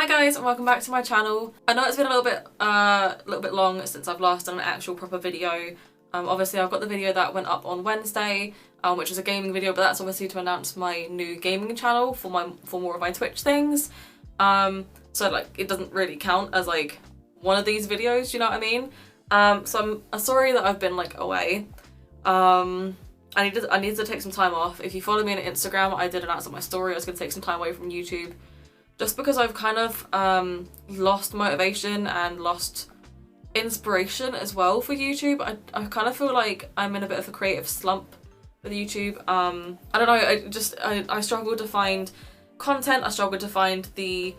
Hi guys and welcome back to my channel. I know it's been a little bit long since I've last done an actual proper video. Obviously I've got the video that went up on Wednesday, which is a gaming video, but that's obviously to announce my new gaming channel for more of my Twitch things. So like it doesn't really count as like one of these videos, you know what I mean? So I'm sorry that I've been like away. I needed to take some time off. If you follow me on Instagram, I did announce on my story I was going to take some time away from YouTube. Just because I've kind of lost motivation and lost inspiration as well for YouTube. I kind of feel like I'm in a bit of a creative slump with YouTube. I don't know, I struggle to find content, I struggle to find the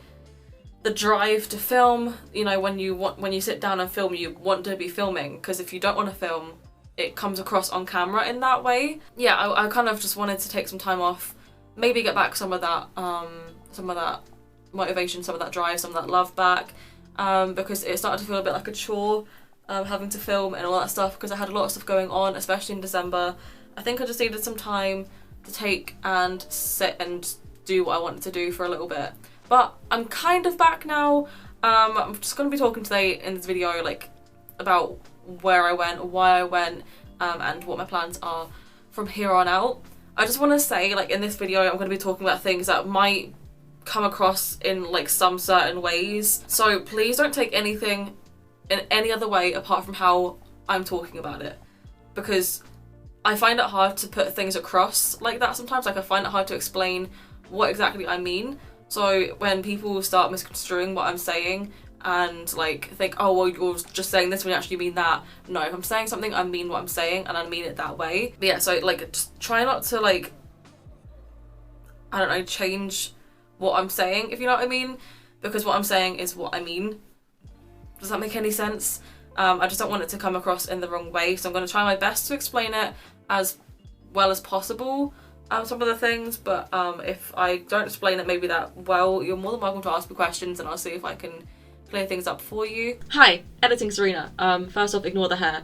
drive to film. You know, when you sit down and film, you want to be filming, because if you don't want to film, it comes across on camera in that way. Yeah, I kind of just wanted to take some time off, maybe get back some of that motivation, some of that drive, some of that love back, because it started to feel a bit like a chore, having to film and all that stuff, because I had a lot of stuff going on, especially in December. I think I just needed some time to take and sit and do what I wanted to do for a little bit. But I'm kind of back now. I'm just going to be talking today in this video like about where I went, why I went, and what my plans are from here on out. I just want to say, like, in this video I'm going to be talking about things that might come across in like some certain ways, so please don't take anything in any other way apart from how I'm talking about it, because I find it hard to put things across like that sometimes. Like, I find it hard to explain what exactly I mean. So when people start misconstruing what I'm saying and like think, oh well, you're just saying this when you actually mean that. No, if I'm saying something, I mean what I'm saying and I mean it that way. But yeah, so like just try not to, like, I don't know, change what I'm saying, if you know what I mean, because what I'm saying is what I mean. Does that make any sense? I just don't want it to come across in the wrong way, so I'm going to try my best to explain it as well as possible, some of the things, but if I don't explain it maybe that well, you're more than welcome to ask me questions and I'll see if I can clear things up for you. Hi, editing Serena. First off, ignore the hair.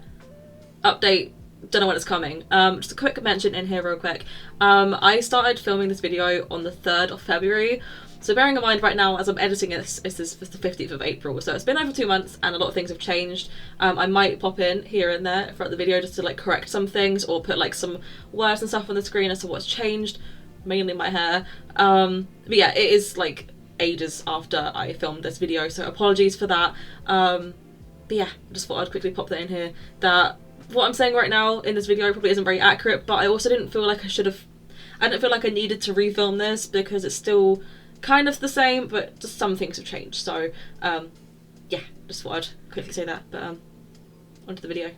Update, don't know when it's coming. Just a quick mention in here real quick. I started filming this video on the 3rd of February. So bearing in mind right now as I'm editing this, it's the 15th of April. So it's been over 2 months and a lot of things have changed. I might pop in here and there throughout the video just to like correct some things or put like some words and stuff on the screen as to what's changed, mainly my hair. But yeah, it is like ages after I filmed this video, so apologies for that. But yeah, just thought I'd quickly pop that in here, that what I'm saying right now in this video probably isn't very accurate, but I also didn't feel like I didn't feel like I needed to refilm this because it's still kind of the same, but just some things have changed. So yeah, just thought I'd quickly say that, but onto the video.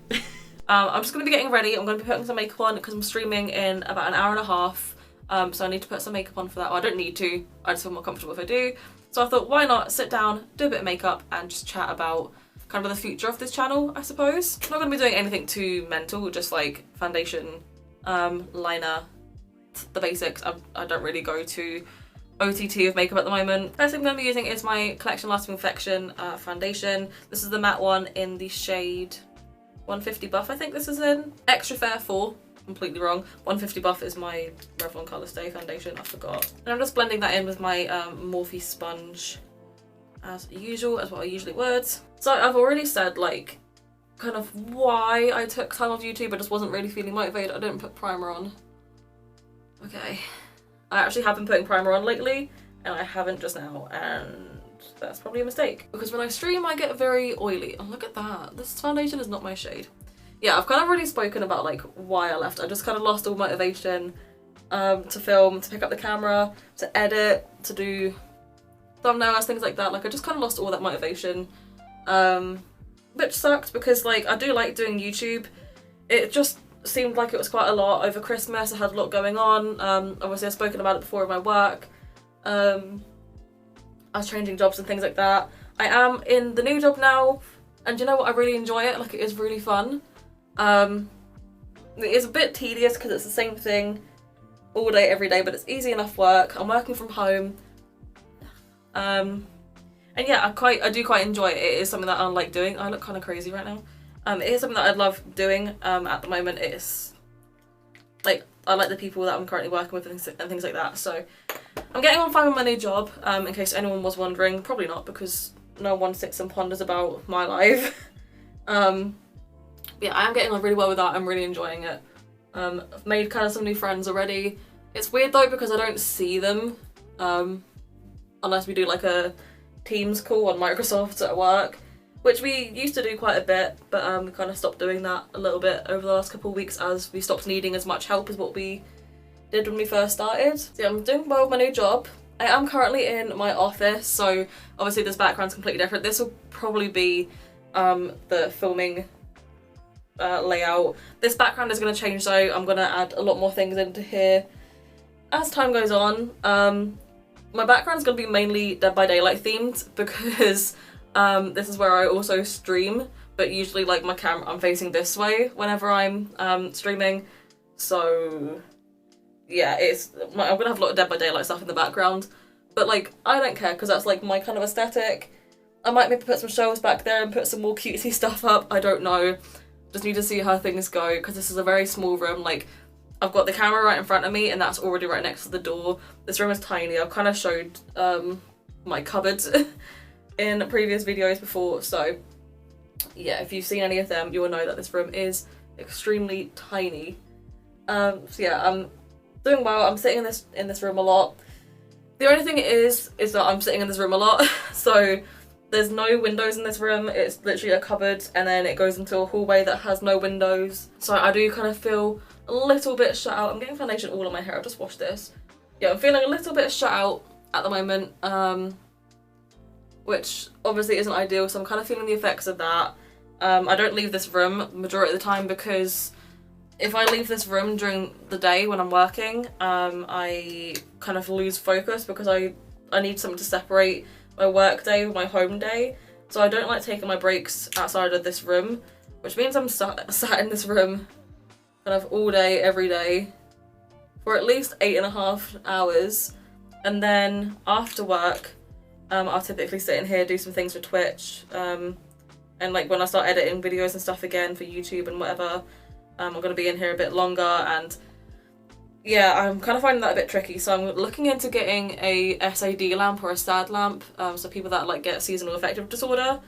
I'm just going to be getting ready. I'm going to be putting some makeup on because I'm streaming in about an hour and a half, so I need to put some makeup on for that. Well, I don't need to, I just feel more comfortable if I do. So I thought, why not sit down, do a bit of makeup and just chat about kind of the future of this channel, I suppose. I'm not going to be doing anything too mental, just like foundation, liner, the basics. I don't really go to OTT of makeup at the moment. First thing I'm going to be using is my Collection Lasting Perfection foundation. This is the matte one in the shade 150 Buff, I think this is in. Extra Fair 4, completely wrong. 150 Buff is my Revlon Colour Stay foundation, I forgot. And I'm just blending that in with my Morphe sponge as usual, as what I usually would. So I've already said like kind of why I took time off YouTube. I just wasn't really feeling motivated. I didn't put primer on. Okay. I actually have been putting primer on lately and I haven't just now, and that's probably a mistake because when I stream I get very oily. Oh, look at that. This foundation is not my shade. Yeah, I've kind of already spoken about like why I left. I just kind of lost all motivation to film, to pick up the camera, to edit, to do thumbnails, things like that. Like I just kind of lost all that motivation, which sucked because like I do like doing YouTube. It just seemed like it was quite a lot over Christmas. I had a lot going on. Obviously I've spoken about it before in my work. I was changing jobs and things like that. I am in the new job now and you know what, I really enjoy it. Like it is really fun. It is a bit tedious because it's the same thing all day every day, but it's easy enough work. I'm working from home. And yeah, I do quite enjoy it. It is something that I like doing. I look kind of crazy right now. It is something that I love doing. At the moment it's like I like the people that I'm currently working with and things like that, so I'm getting on fine with my new job, in case anyone was wondering. Probably not, because no one sits and ponders about my life. Yeah, I am getting on really well with that. I'm really enjoying it. I've made kind of some new friends already. It's weird though because I don't see them unless we do like a Teams call on Microsoft at work, which we used to do quite a bit, but we kind of stopped doing that a little bit over the last couple of weeks as we stopped needing as much help as what we did when we first started. So yeah, I'm doing well with my new job. I am currently in my office, so obviously this background's completely different. This will probably be the filming layout. This background is going to change though. I'm going to add a lot more things into here as time goes on. My background's going to be mainly Dead by Daylight themed because this is where I also stream, but usually like my camera, I'm facing this way whenever I'm streaming. So yeah, I'm going to have a lot of Dead by Daylight stuff in the background, but like I don't care because that's like my kind of aesthetic. I might maybe put some shelves back there and put some more cutesy stuff up, I don't know. Just need to see how things go because this is a very small room. Like, I've got the camera right in front of me and that's already right next to the door. This room is tiny. I've kind of showed my cupboards in previous videos before, so yeah, if you've seen any of them, you will know that this room is extremely tiny. So yeah, I'm doing well. I'm sitting in this room a lot. The only thing is that I'm sitting in this room a lot, so there's no windows in this room. It's literally a cupboard and then it goes into a hallway that has no windows. So I do kind of feel a little bit shut out. I'm getting foundation all on my hair. I've just washed this. Yeah, I'm feeling a little bit shut out at the moment, which obviously isn't ideal. So I'm kind of feeling the effects of that. I don't leave this room majority of the time because if I leave this room during the day when I'm working, I kind of lose focus because I need something to separate my work day with my home day. So I don't like taking my breaks outside of this room, which means I'm sat in this room kind of all day, every day, for at least 8.5 hours. And then after work, I'll typically sit in here, do some things for Twitch, and like when I start editing videos and stuff again for YouTube and whatever, I'm gonna be in here a bit longer. And yeah, I'm kind of finding that a bit tricky, so I'm looking into getting a SAD lamp or a SAD lamp, so people that like get seasonal affective disorder,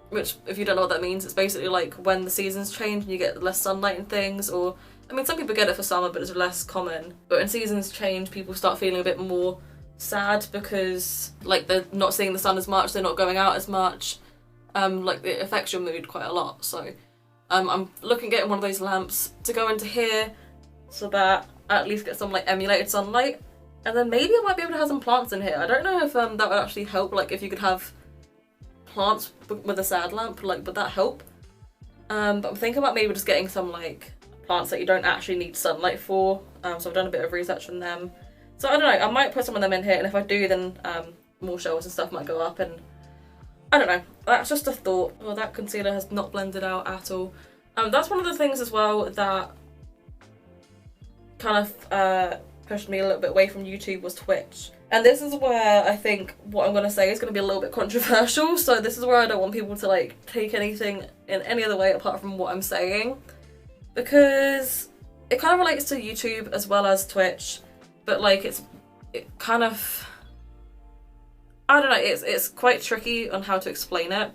which if you don't know what that means, it's basically like when the seasons change and you get less sunlight and things, or I mean some people get it for summer but it's less common, but when seasons change people start feeling a bit more sad because like they're not seeing the sun as much, they're not going out as much, like it affects your mood quite a lot. So I'm looking at getting one of those lamps to go into here so that I at least get some like emulated sunlight, and then maybe I might be able to have some plants in here. I don't know if that would actually help, like if you could have plants with a SAD lamp, like would that help? But I'm thinking about maybe just getting some like plants that you don't actually need sunlight for, so I've done a bit of research on them. So I don't know, I might put some of them in here, and if I do then more shelves and stuff might go up, and I don't know, that's just a thought. Oh, that concealer has not blended out at all. That's one of the things as well that kind of pushed me a little bit away from YouTube was Twitch. And this is where I think what I'm going to say is going to be a little bit controversial, so this is where I don't want people to like take anything in any other way apart from what I'm saying, because it kind of relates to YouTube as well as Twitch, but like it kind of, I don't know, it's quite tricky on how to explain it.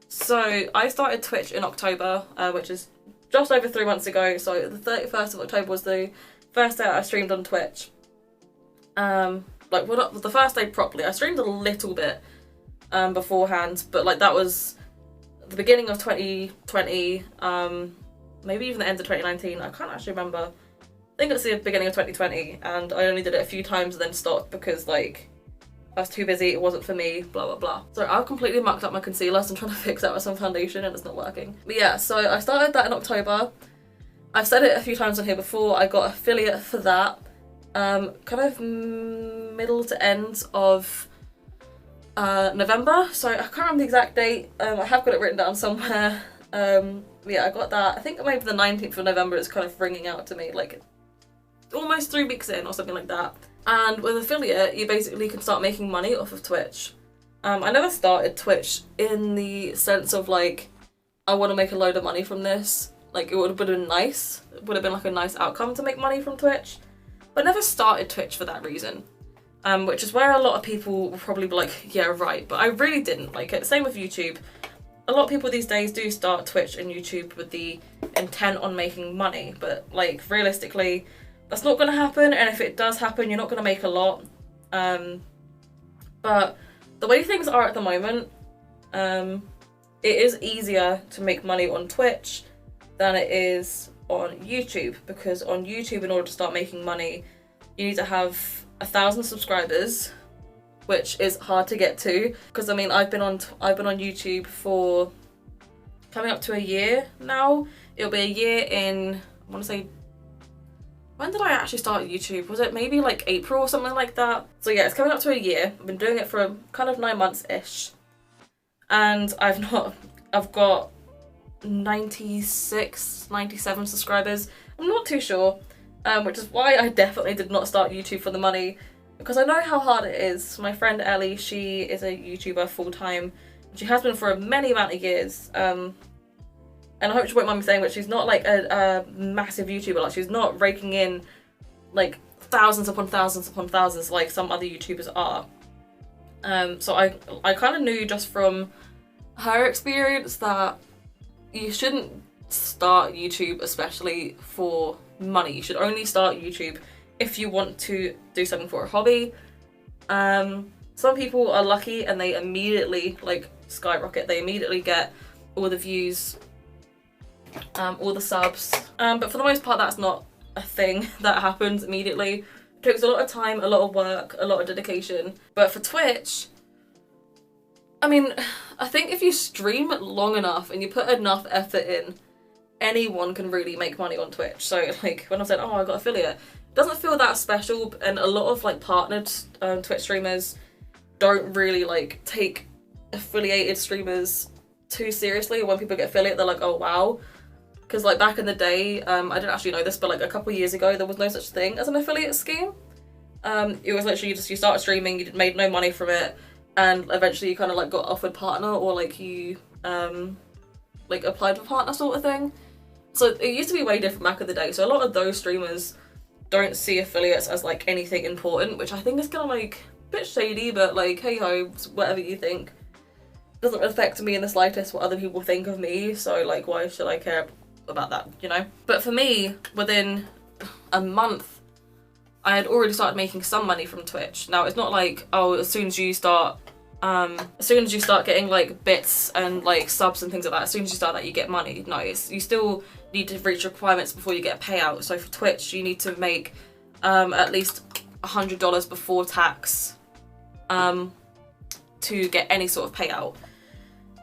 So I started Twitch in October, which is just over 3 months ago, so the 31st of October was the first day I streamed on Twitch. Like, well, not the first day properly. I streamed a little bit beforehand, but like that was the beginning of 2020, maybe even the end of 2019. I can't actually remember. I think it's the beginning of 2020, and I only did it a few times and then stopped because like I was too busy, it wasn't for me, blah blah blah. So I've completely mucked up my concealer, so I'm trying to fix that with some foundation and it's not working. But yeah, so I started that in October. I've said it a few times on here before, I got affiliate for that kind of middle to end of November, so I can't remember the exact date. I have got it written down somewhere. Yeah, I got that, I think maybe the 19th of November is kind of ringing out to me, like almost 3 weeks in or something like that. And with affiliate, you basically can start making money off of Twitch. I never started Twitch in the sense of like, I want to make a load of money from this. Like, it would have been nice. It would have been like a nice outcome to make money from Twitch. But I never started Twitch for that reason. which is where a lot of people will probably be like, yeah, right, but I really didn't like it. Same with YouTube. A lot of people these days do start Twitch and YouTube with the intent on making money, but like realistically, that's not going to happen, and if it does happen, you're not going to make a lot. But the way things are at the moment, it is easier to make money on Twitch than it is on YouTube, because on YouTube, in order to start making money, you need to have 1,000 subscribers, which is hard to get to. Because I mean, I've been on YouTube for coming up to a year now. It'll be a year in, I want to say, when did I actually start YouTube? Was it maybe like April or something like that? So yeah, it's coming up to a year. I've been doing it for kind of 9 months-ish. And I've got 96, 97 subscribers. I'm not too sure, which is why I definitely did not start YouTube for the money, because I know how hard it is. My friend Ellie, she is a YouTuber full-time. She has been for a many amount of years. And I hope she won't mind me saying, but she's not like a massive YouTuber. Like, she's not raking in like thousands upon thousands upon thousands like some other YouTubers are. So I kind of knew just from her experience that you shouldn't start YouTube especially for money. You should only start YouTube if you want to do something for a hobby. Some people are lucky and they immediately like skyrocket. They immediately get all the views, all the subs. But for the most part, that's not a thing that happens immediately. It takes a lot of time, a lot of work, a lot of dedication. But for Twitch, I mean, I think if you stream long enough and you put enough effort in, anyone can really make money on Twitch. So like when I said, oh, I got affiliate, it doesn't feel that special, and a lot of like partnered Twitch streamers don't really like take affiliated streamers too seriously. When people get affiliate, they're like, oh wow. Because like back in the day, I didn't actually know this, but like a couple of years ago, there was no such thing as an affiliate scheme. It was literally just, you started streaming, you made no money from it, and eventually you kind of like got offered partner, or like you like applied for partner sort of thing. So it used to be way different back in the day. So a lot of those streamers don't see affiliates as like anything important, which I think is kind of like a bit shady, but like, hey ho, whatever you think. Doesn't affect me in the slightest what other people think of me, so like why should I care about that, you know? But for me, within a month, I had already started making some money from Twitch. Now it's not like, oh, as soon as you start getting like bits and like subs and things like that, as soon as you start that you get money. No, you still need to reach requirements before you get a payout. So for Twitch, you need to make at least $100 before tax to get any sort of payout.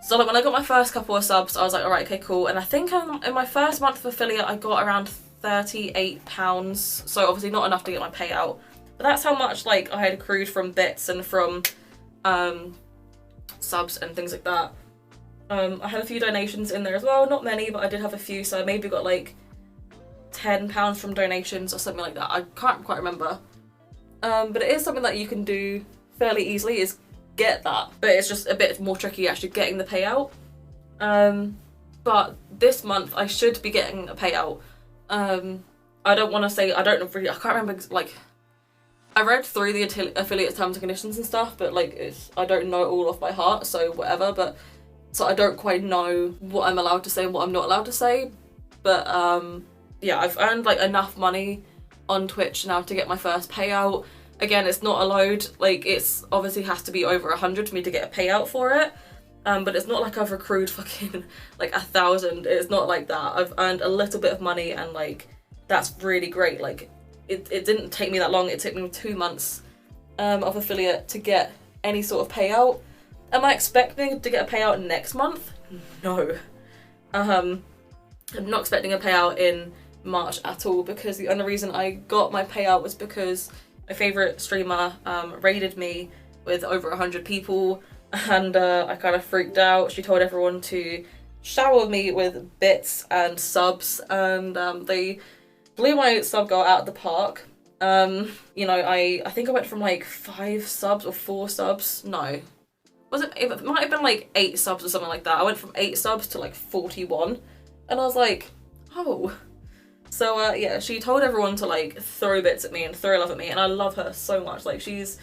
So like when I got my first couple of subs, I was like, all right, okay, cool. And I think in my first month of affiliate, I got around £38. So obviously not enough to get my payout, but that's how much like I had accrued from bits and from subs and things like that. I had a few donations in there as well, not many, but I did have a few. So I maybe got like £10 from donations or something like that. I can't quite remember. But it is something that you can do fairly easily, is get that, but it's just a bit more tricky actually getting the payout. But this month I should be getting a payout. I don't want to say, I can't remember, like I read through the affiliate terms and conditions and stuff, but like I don't know it all off by heart, so whatever. But so I don't quite know what I'm allowed to say and what I'm not allowed to say. But yeah, I've earned like enough money on Twitch now to get my first payout. Again, it's not a load, like it's obviously has to be over 100 for me to get a payout for it. But it's not like I've accrued fucking like 1,000. It's not like that. I've earned a little bit of money, and like that's really great. Like it didn't take me that long. It took me 2 months of affiliate to get any sort of payout. Am I expecting to get a payout next month? No. I'm not expecting a payout in March at all, because the only reason I got my payout was because my favourite streamer raided me with over 100 people, and I kind of freaked out. She told everyone to shower me with bits and subs, and they blew my sub goal out of the park. You know, I think I went from like 5 subs or 4 subs. No. It might have been like 8 subs or something like that. I went from 8 subs to like 41, and I was like, oh. So yeah, she told everyone to like throw bits at me and throw love at me, and I love her so much. Like she's,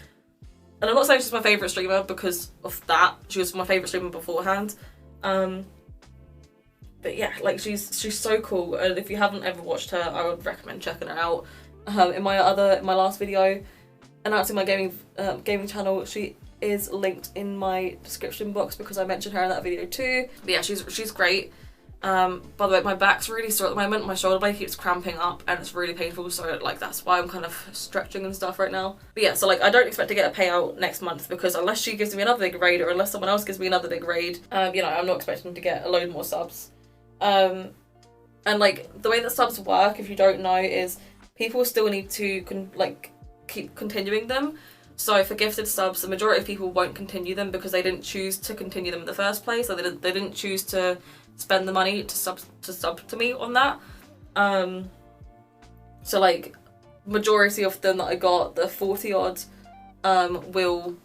and I'm not saying she's my favourite streamer because of that. She was my favourite streamer beforehand. But yeah, like she's so cool, and if you haven't ever watched her, I would recommend checking her out. In my last video announcing my gaming channel, she is linked in my description box because I mentioned her in that video too. But yeah, she's great. By the way, my back's really sore at the moment. My shoulder blade keeps cramping up and it's really painful, so like that's why I'm kind of stretching and stuff right now. But yeah, so like I don't expect to get a payout next month because unless she gives me another big raid or unless someone else gives me another big raid, you know, I'm not expecting to get a load more subs. And like the way that subs work, if you don't know, is people still need to keep continuing them. So for gifted subs, the majority of people won't continue them because they didn't choose to continue them in the first place. So they didn't choose to spend the money to sub to me on that. So like majority of them that I got, the 40 odd, will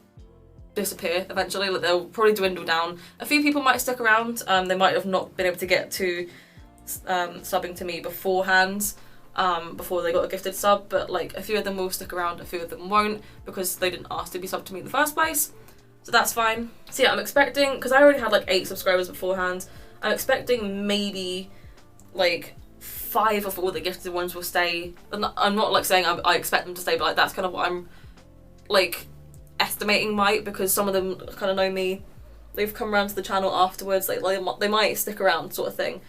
disappear eventually. Like they'll probably dwindle down. A few people might stick around. They might have not been able to get to subbing to me beforehand. Before they got a gifted sub, but like a few of them will stick around, a few of them won't because they didn't ask to be subbed to me in the first place, so that's fine. So yeah, I'm expecting, because I already had like 8 subscribers beforehand, I'm expecting maybe like 5 of all the gifted ones will stay. And I'm not like saying I expect them to stay, but like that's kind of what I'm like estimating might, because some of them kind of know me, they've come around to the channel afterwards, like they might stick around sort of thing.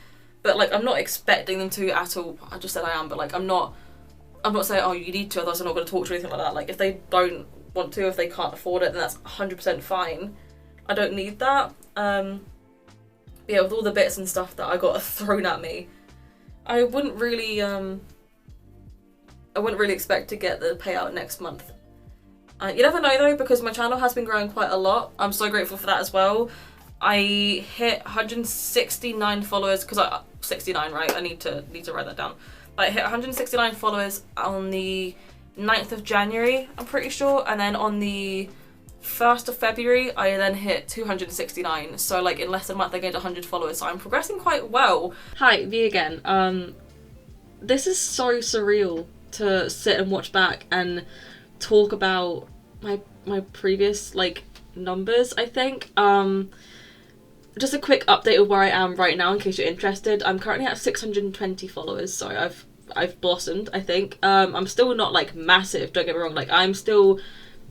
But like I'm not expecting them to at all. I just said I am, but like I'm not saying, oh, you need to, otherwise I'm not going to talk to you or anything like that. Like if they don't want to, if they can't afford it, then that's 100% fine. I don't need that. Yeah, with all the bits and stuff that I got thrown at me, I wouldn't really expect to get the payout next month. You never know though, because my channel has been growing quite a lot. I'm so grateful for that as well. I hit 169 followers, because 69, right? I need to write that down. But I hit 169 followers on the 9th of January, I'm pretty sure, and then on the 1st of February, I then hit 269. So like in less than a month, I gained 100 followers. So I'm progressing quite well. Hi, V again. This is so surreal to sit and watch back and talk about my previous like numbers. I think. Just a quick update of where I am right now in case you're interested. I'm currently at 620 followers, so I've blossomed, I think. I'm still not like massive, don't get me wrong, like I'm still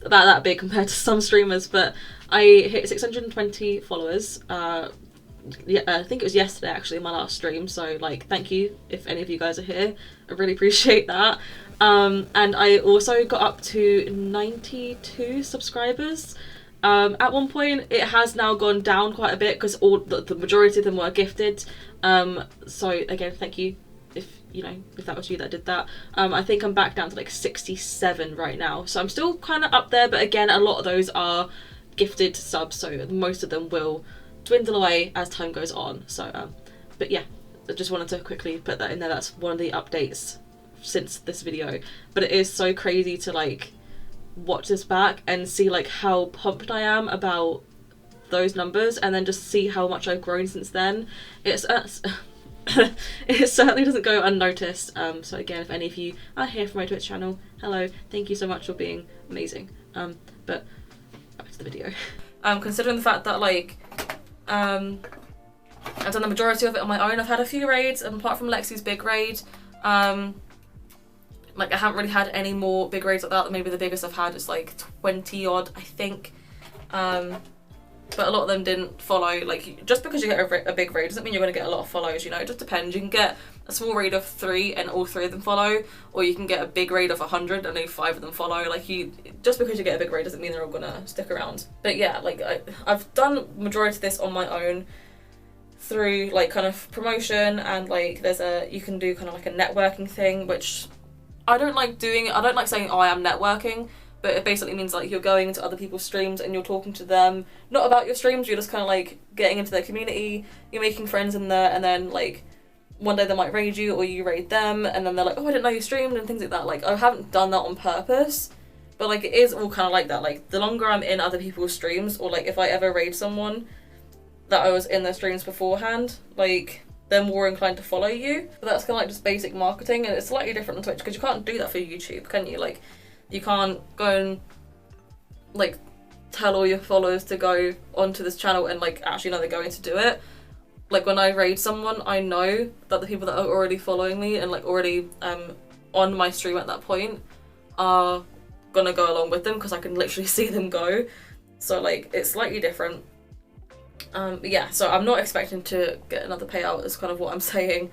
about that big compared to some streamers, but I hit 620 followers. Yeah, I think it was yesterday actually, my last stream, so like thank you if any of you guys are here. I really appreciate that. And I also got up to 92 subscribers. At one point it has now gone down quite a bit because all the majority of them were gifted. So again, thank you if that was you that did that. I think I'm back down to like 67 right now, so I'm still kind of up there, but again, a lot of those are gifted subs, so most of them will dwindle away as time goes on. So but yeah, I just wanted to quickly put that in there. That's one of the updates since this video, but it is so crazy to like watch this back and see like how pumped I am about those numbers, and then just see how much I've grown since then. It certainly doesn't go unnoticed. So again, if any of you are here from my Twitch channel, hello, thank you so much for being amazing. But back to the video. Considering the fact that like I've done the majority of it on my own, I've had a few raids, and apart from Lexi's big raid, like I haven't really had any more big raids like that. Maybe the biggest I've had is like 20 odd, I think. But a lot of them didn't follow. Like just because you get a big raid doesn't mean you're going to get a lot of follows, you know, it just depends. You can get a small raid of 3 and all 3 of them follow, or you can get a big raid of 100 and only 5 of them follow. Like just because you get a big raid doesn't mean they're all gonna stick around. But yeah, like I've done majority of this on my own through like kind of promotion, and like you can do kind of like a networking thing, which I don't like doing. I don't like saying, oh, I am networking, but it basically means like you're going into other people's streams and you're talking to them, not about your streams, you're just kind of like getting into their community, you're making friends in there, and then like one day they might raid you or you raid them, and then they're like, oh, I didn't know you streamed, and things like that. Like I haven't done that on purpose, but like it is all kind of like that. Like the longer I'm in other people's streams, or like if I ever raid someone that I was in their streams beforehand, like they're more inclined to follow you. But that's kind of like just basic marketing, and it's slightly different on Twitch because you can't do that for YouTube, can you? Like, you can't go and like tell all your followers to go onto this channel and like actually know they're going to do it. Like, when I raid someone, I know that the people that are already following me and like already on my stream at that point are gonna go along with them because I can literally see them go. So like, it's slightly different. But yeah, so I'm not expecting to get another payout is kind of what I'm saying.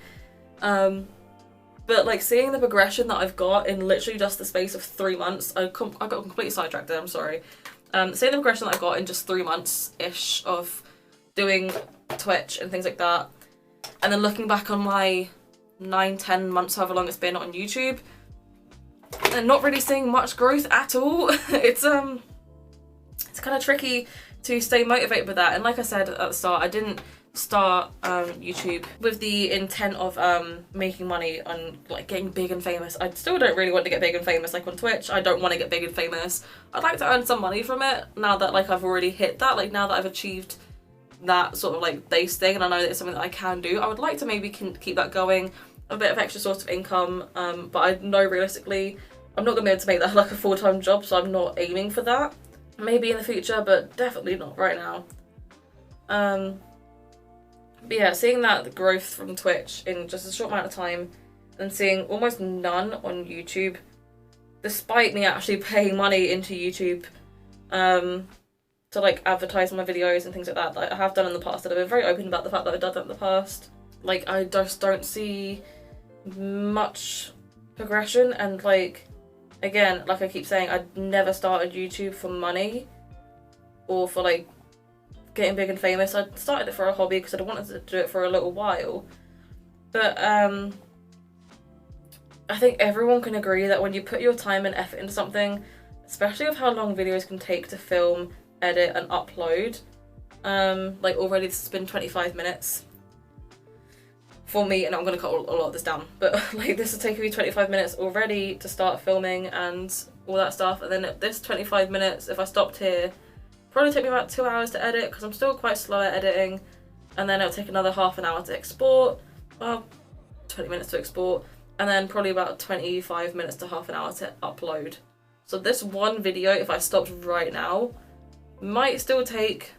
But like, seeing the progression that I've got in literally just the space of 3 months, I got completely sidetracked there, I'm sorry. Seeing the progression that I got in just 3 months-ish of doing Twitch and things like that, and then looking back on my 9-10 months, however long it's been on YouTube, and not really seeing much growth at all. It's kind of tricky to stay motivated with that. And like I said at the start, I didn't start YouTube with the intent of making money on like getting big and famous. I still don't really want to get big and famous like on Twitch. I don't want to get big and famous. I'd like to earn some money from it now that like I've already hit that, like now that I've achieved that sort of like base thing and I know that it's something that I can do. I would like to maybe keep that going, a bit of extra source of income, but I know realistically I'm not going to be able to make that like a full-time job, so I'm not aiming for that. Maybe in the future, but definitely not right now. But yeah, seeing that growth from Twitch in just a short amount of time and seeing almost none on YouTube, despite me actually paying money into YouTube to like advertise my videos and things like that I have done in the past, that I've been very open about the fact that I've done that in the past. Like, I just don't see much progression, and like, again, like I keep saying, I never started YouTube for money or for like getting big and famous. I started it for a hobby because I wanted to do it for a little while. But I think everyone can agree that when you put your time and effort into something, especially with how long videos can take to film, edit and upload, like already this has been 25 minutes for me, and I'm gonna cut a lot of this down, but like this has taken me 25 minutes already to start filming and all that stuff, and then at this 25 minutes, if I stopped here, probably take me about 2 hours to edit because I'm still quite slow at editing, and then it'll take another half an hour to export, well, 20 minutes to export, and then probably about 25 minutes to half an hour to upload. So this one video, if I stopped right now, might still take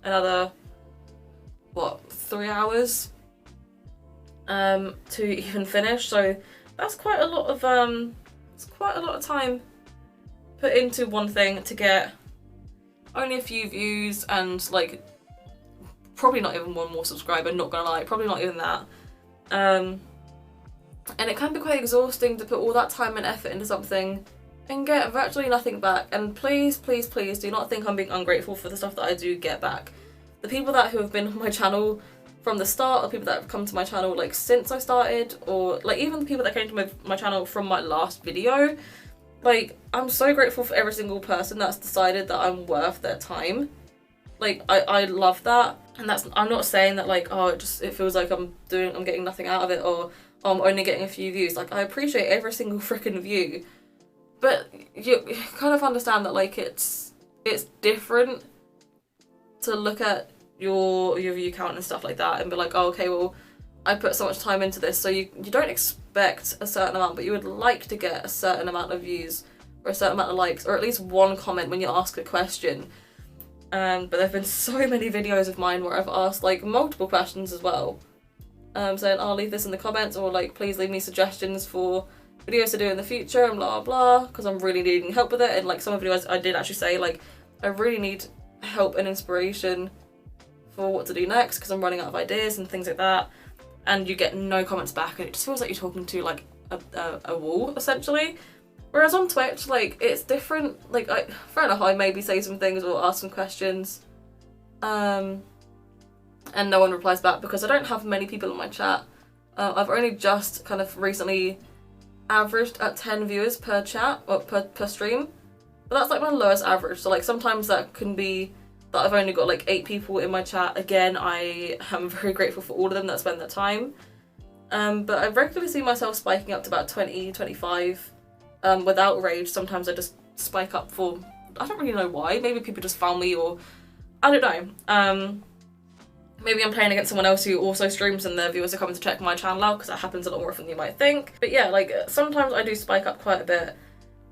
another, what, 3 hours to even finish. So that's quite a lot of time put into one thing to get only a few views and like probably not even one more subscriber, not gonna lie, probably not even that. And it can be quite exhausting to put all that time and effort into something and get virtually nothing back. And please, please, please do not think I'm being ungrateful for the stuff that I do get back. The people who have been on my channel from the start, or people that have come to my channel like since I started, or like even the people that came to my channel from my last video, like I'm so grateful for every single person that's decided that I'm worth their time. Like I love that, and that's, I'm not saying that like, oh, it feels like I'm getting nothing out of it, or oh, I'm only getting a few views. Like, I appreciate every single freaking view, but you kind of understand that like it's different to look at your view count and stuff like that and be like, oh, okay, well, I put so much time into this, so you don't expect a certain amount, but you would like to get a certain amount of views or a certain amount of likes, or at least one comment when you ask a question. But there have been so many videos of mine where I've asked like multiple questions as well, saying, I'll leave this in the comments, or like, please leave me suggestions for videos to do in the future and blah blah, because I'm really needing help with it. And like some of the videos I did actually say like, I really need help and inspiration for what to do next because I'm running out of ideas and things like that, and you get no comments back, and it just feels like you're talking to like a wall essentially. Whereas on Twitch, like, it's different. Like, fair enough, I maybe say some things or ask some questions, and no one replies back because I don't have many people in my chat. I've only just kind of recently averaged at 10 viewers per chat, or per stream, but that's like my lowest average. So like sometimes that can be that I've only got like 8 people in my chat. Again, I am very grateful for all of them that spend their time, but I regularly see myself spiking up to about 20, 25 without rage. Sometimes I just spike up for, I don't really know why, maybe people just found me, or I don't know. maybe I'm playing against someone else who also streams and their viewers are coming to check my channel out, because that happens a lot more often than you might think. But yeah, like sometimes I do spike up quite a bit.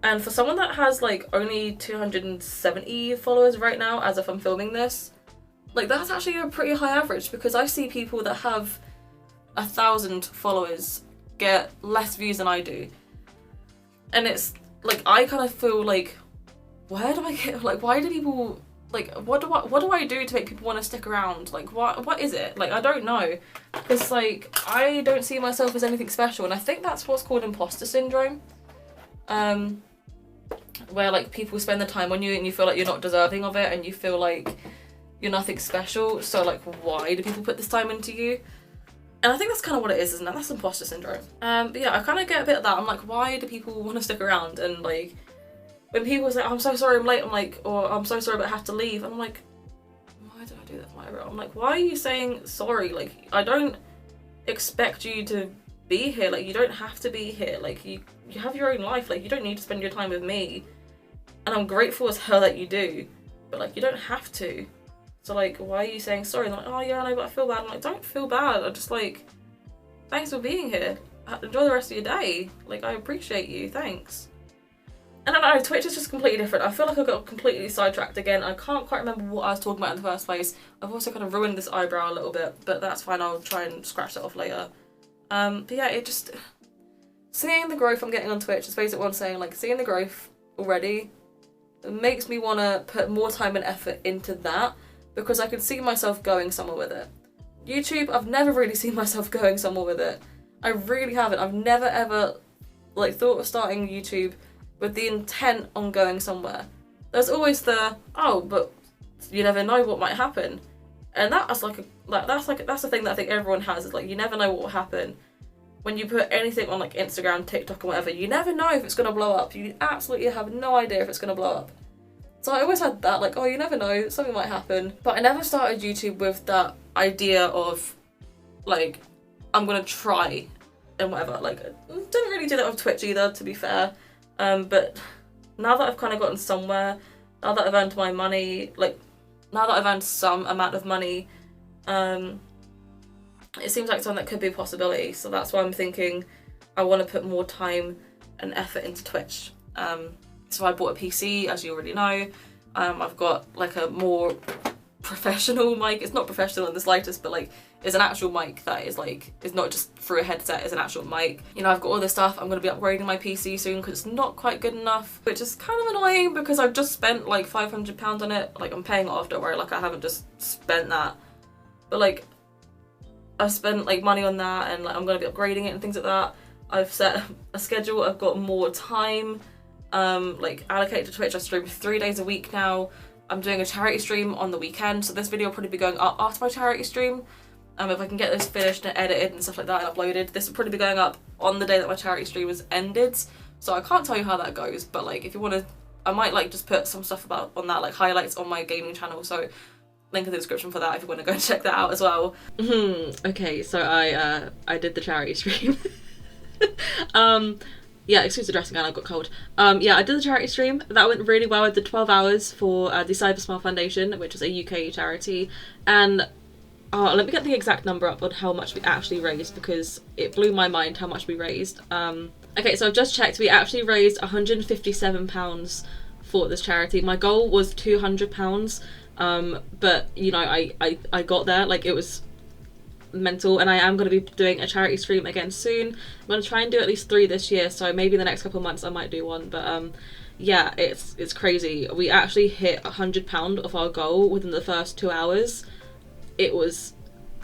And for someone that has like only 270 followers right now, as if I'm filming this, like that's actually a pretty high average, because I see people that have 1,000 followers get less views than I do. And it's like, I kind of feel like, where do I get, like, why do people, like, what do I do to make people want to stick around? Like, what is it? Like, I don't know. Because, like, I don't see myself as anything special, and I think that's what's called imposter syndrome. Where, like, people spend the time on you and you feel like you're not deserving of it, and you feel like you're nothing special, so, like, why do people put this time into you? And I think that's kind of what it is, isn't it? That's imposter syndrome. But yeah, I kind of get a bit of that. I'm like, why do people want to stick around? And, like, when people say, I'm so sorry I'm late, I'm like, or I'm so sorry but I have to leave, and I'm like, why did I do that? Whatever. I'm like, why are you saying sorry? Like, I don't expect you to be here. Like, you don't have to be here. Like, you have your own life. Like, you don't need to spend your time with me. And I'm grateful as hell that you do, but, like, you don't have to. So, like, why are you saying sorry? And they're like, oh yeah, I know, but I feel bad. I'm like, don't feel bad. I'm just like, thanks for being here. Enjoy the rest of your day. Like, I appreciate you. Thanks. I don't know, Twitch is just completely different. I feel like I got completely sidetracked again. I can't quite remember what I was talking about in the first place. I've also kind of ruined this eyebrow a little bit, but that's fine. I'll try and scratch that off later. But yeah, it just, seeing the growth I'm getting on Twitch is basically what I'm saying. Like, seeing the growth already, it makes me want to put more time and effort into that, because I can see myself going somewhere with it. YouTube, I've never really seen myself going somewhere with it. I really haven't. I've never ever, like, thought of starting YouTube with the intent on going somewhere. There's always the, oh, but you never know what might happen. And that's the thing that I think everyone has, is like, you never know what will happen. When you put anything on like Instagram, TikTok or whatever, you never know if it's gonna blow up. You absolutely have no idea if it's gonna blow up. So I always had that, like, oh, you never know, something might happen. But I never started YouTube with that idea of, like, I'm gonna try and whatever. Like, I didn't really do that with Twitch either, to be fair. But now that I've kind of gotten somewhere, now that I've earned my money, like, now that I've earned some amount of money, it seems like something that could be a possibility. So that's why I'm thinking I want to put more time and effort into Twitch. So I bought a PC, as you already know. I've got like a more professional mic. It's not professional in the slightest, but like, it's an actual mic that is like, it's not just through a headset, it's an actual mic. You know, I've got all this stuff. I'm going to be upgrading my PC soon because it's not quite good enough, which is kind of annoying because I've just spent like £500 on it. Like, I'm paying it off, don't worry, like I haven't just spent that. But like, I've spent like money on that, and like, I'm going to be upgrading it and things like that. I've set a schedule, I've got more time like allocated to Twitch. I stream 3 days a week now. I'm doing a charity stream on the weekend, so this video will probably be going up after my charity stream. If I can get this finished and edited and stuff like that and uploaded, this will probably be going up on the day that my charity stream is ended. So I can't tell you how that goes, but like, if you want to, I might like just put some stuff about on that, like highlights on my gaming channel, so link in the description for that if you want to go and check that out as well. Okay, so I did the charity stream. Yeah, excuse the dressing gown, I got cold. Yeah, I did the charity stream. That went really well. I did 12 hours for the Cyber Smile Foundation, which is a UK charity. And let me get the exact number up on how much we actually raised, because it blew my mind how much we raised. Okay, so I've just checked. We actually raised £157 for this charity. My goal was £200, but, you know, I got there. Like, it was mental, and I am going to be doing a charity stream again soon. I'm going to try and do at least 3 this year, so maybe in the next couple of months I might do one. But yeah, it's crazy. We actually hit £100 of our goal within the first 2 hours. It was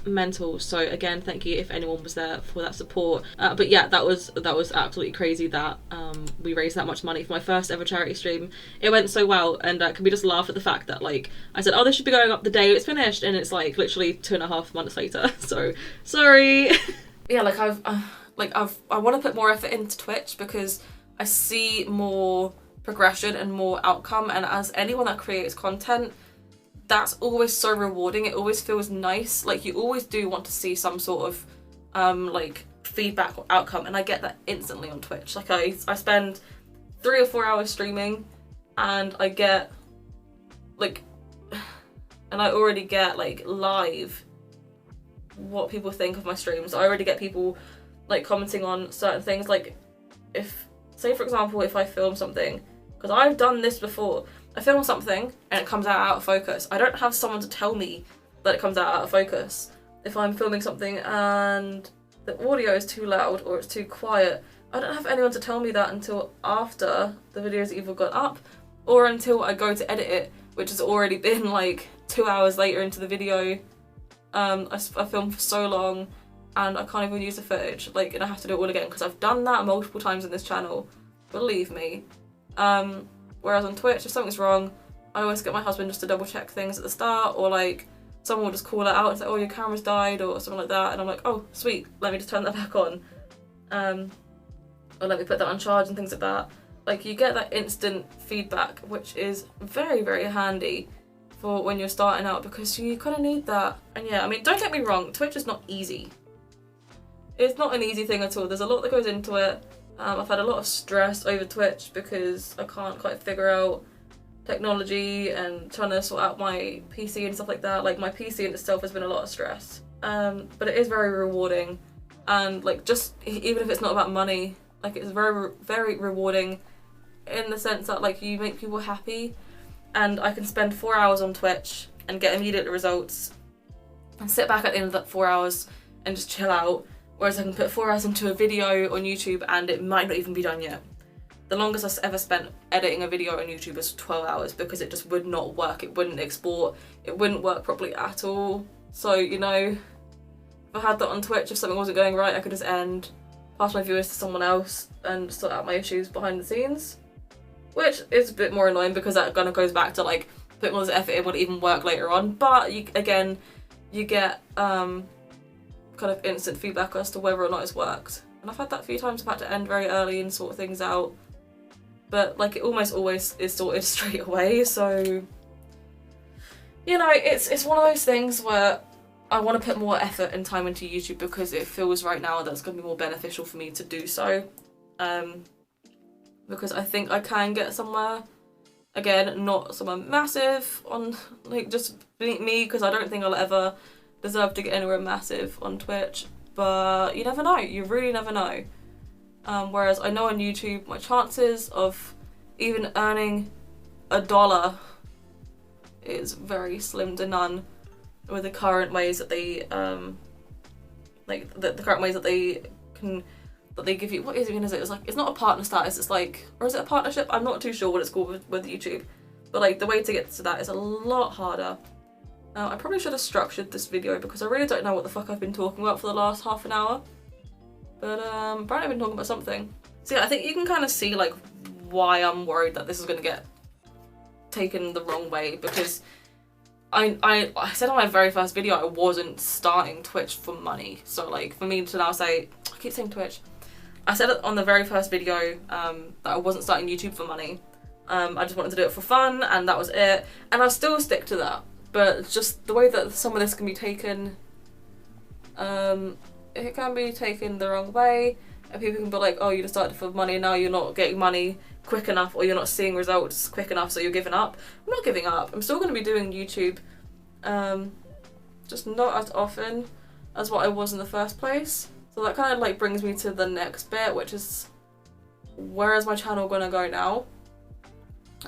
mental. So again, thank you if anyone was there for that support. But yeah, that was absolutely crazy that we raised that much money for my first ever charity stream. It went so well, and can we just laugh at the fact that, like, I said, oh, this should be going up the day it's finished, and it's like literally 2.5 months later. So sorry. Yeah, like I want to put more effort into Twitch because I see more progression and more outcome, and as anyone that creates content, that's always so rewarding. It always feels nice. Like, you always do want to see some sort of like feedback or outcome, and I get that instantly on Twitch. Like, I spend 3 or 4 hours streaming, and I get like, and I already get like live what people think of my streams. I already get people like commenting on certain things, like if, say for example, if I film something, because I've done this before, I film something and it comes out of focus. I don't have someone to tell me that it comes out of focus. If I'm filming something and the audio is too loud or it's too quiet, I don't have anyone to tell me that until after the video's either gone up or until I go to edit it, which has already been like 2 hours later into the video. I filmed for so long and I can't even use the footage, like, and I have to do it all again because I've done that multiple times in this channel, believe me. Whereas on Twitch, if something's wrong, I always get my husband just to double check things at the start, or like someone will just call it out and say, oh, your camera's died or something like that, and I'm like, oh sweet, let me just turn that back on, or let me put that on charge and things like that. Like, you get that instant feedback, which is very, very handy for when you're starting out, because you kind of need that. And yeah, I mean, don't get me wrong, Twitch is not easy. It's not an easy thing at all. There's a lot that goes into it. I've had a lot of stress over Twitch because I can't quite figure out technology and trying to sort out my PC and stuff like that. Like, my PC in itself has been a lot of stress. But it is very rewarding, and like, just even if it's not about money, like, it's very, very rewarding in the sense that like you make people happy. And I can spend 4 hours on Twitch and get immediate results and sit back at the end of that 4 hours and just chill out. Whereas I can put 4 hours into a video on YouTube and it might not even be done yet. The longest I've ever spent editing a video on YouTube was 12 hours because it just would not work. It wouldn't export. It wouldn't work properly at all. So, you know, if I had that on Twitch, if something wasn't going right, I could just end, pass my viewers to someone else and sort out my issues behind the scenes. Which is a bit more annoying because that kind of goes back to like putting all this effort in would even work later on. But you, again, you get kind of instant feedback as to whether or not it's worked. And I've had that a few times. I've had to end very early and sort things out. But like, it almost always is sorted straight away. So, you know, it's one of those things where I want to put more effort and time into YouTube because it feels right now that's going to be more beneficial for me to do so. Because I think I can get somewhere, again, not somewhere massive on, like, just me, because I don't think I'll ever deserve to get anywhere massive on Twitch, but you never know, you really never know. Whereas I know on YouTube, my chances of even earning $1 is very slim to none with the current ways that they, like, the current ways that they can, that they give you. What is it? Is it? It's like, it's not a partner status, it's like, or is it a partnership? I'm not too sure what it's called with YouTube, but like, the way to get to that is a lot harder. I probably should have structured this video because I really don't know what the fuck I've been talking about for the last half an hour, but apparently I've been talking about something. So yeah, I think you can kind of see like why I'm worried that this is going to get taken the wrong way, because I said on my very first video I wasn't starting Twitch for money. So like, for me to now say, I keep saying Twitch, I said it on the very first video that I wasn't starting YouTube for money. I just wanted to do it for fun, and that was it. And I'll still stick to that. But just the way that some of this can be taken, it can be taken the wrong way. And people can be like, oh, you just started for money and now you're not getting money quick enough, or you're not seeing results quick enough, so you're giving up. I'm not giving up. I'm still going to be doing YouTube, just not as often as what I was in the first place. So that kind of like brings me to the next bit, which is, where is my channel gonna go now?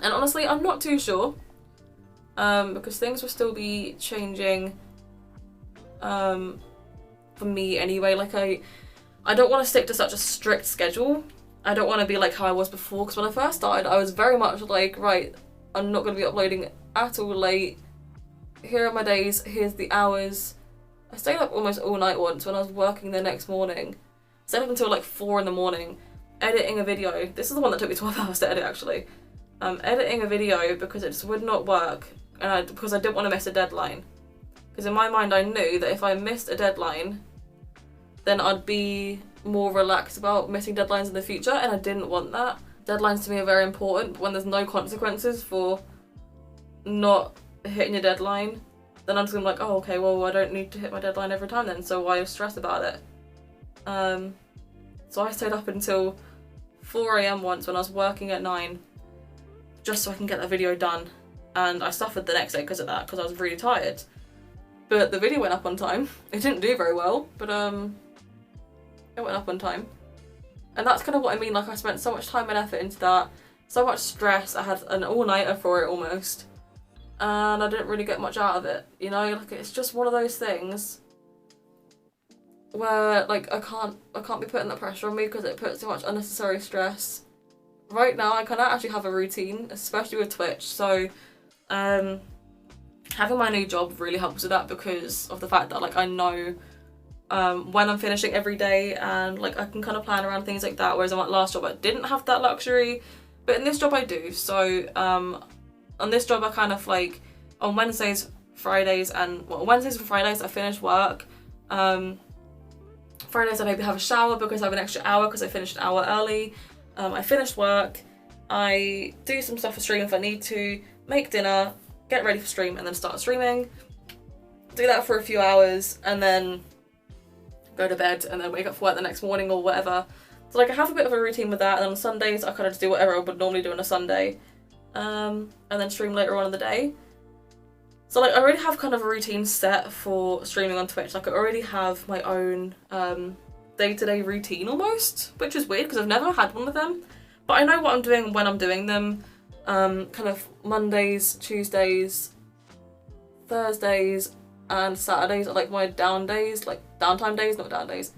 And honestly, I'm not too sure, because things will still be changing for me anyway. Like, I don't want to stick to such a strict schedule. I don't want to be like how I was before, because when I first started, I was very much like, right, I'm not going to be uploading at all late. Here are my days, here's the hours. I stayed up almost all night once when I was working the next morning. Stayed up until like 4 in the morning, editing a video. This is the one that took me 12 hours to edit, actually. Editing a video because it just would not work, and because I didn't want to miss a deadline. Because in my mind, I knew that if I missed a deadline, then I'd be more relaxed about missing deadlines in the future, and I didn't want that. Deadlines to me are very important, but when there's no consequences for not hitting your deadline, then I'm just gonna be like, oh, okay, well, I don't need to hit my deadline every time then, so why stress about it? So I stayed up until 4 AM once when I was working at 9, just so I can get that video done, and I suffered the next day because of that, because I was really tired. but the video went up on time. It didn't do very well, but it went up on time. And that's kind of what I mean, like I spent so much time and effort into that, so much stress, I had an all-nighter for it almost, and I didn't really get much out of it, you know, like it's just one of those things where like I can't be putting that pressure on me because it puts too much unnecessary stress. Right now I kind of actually have a routine, especially with Twitch, so having my new job really helps with that because of the fact that like I know when I'm finishing every day, and like I can kind of plan around things like that, whereas on my last job I didn't have that luxury, but in this job I do. So on this job I kind of like on Wednesdays, Fridays and Wednesdays and Fridays I finish work. Fridays I maybe have a shower because I have an extra hour because I finished an hour early. I finish work, I do some stuff for stream if I need to, make dinner, get ready for stream, and then start streaming. Do that for a few hours and then go to bed and then wake up for work the next morning or whatever. So like I have a bit of a routine with that, and then on Sundays I kind of just do whatever I would normally do on a Sunday, and then stream later on in the day. So like I already have kind of a routine set for streaming on Twitch. Like I already have my own day-to-day routine almost, which is weird because I've never had one of them. But I know what I'm doing when I'm doing them. Kind of Mondays, Tuesdays, Thursdays and Saturdays are like my down days, like downtime days, not down days,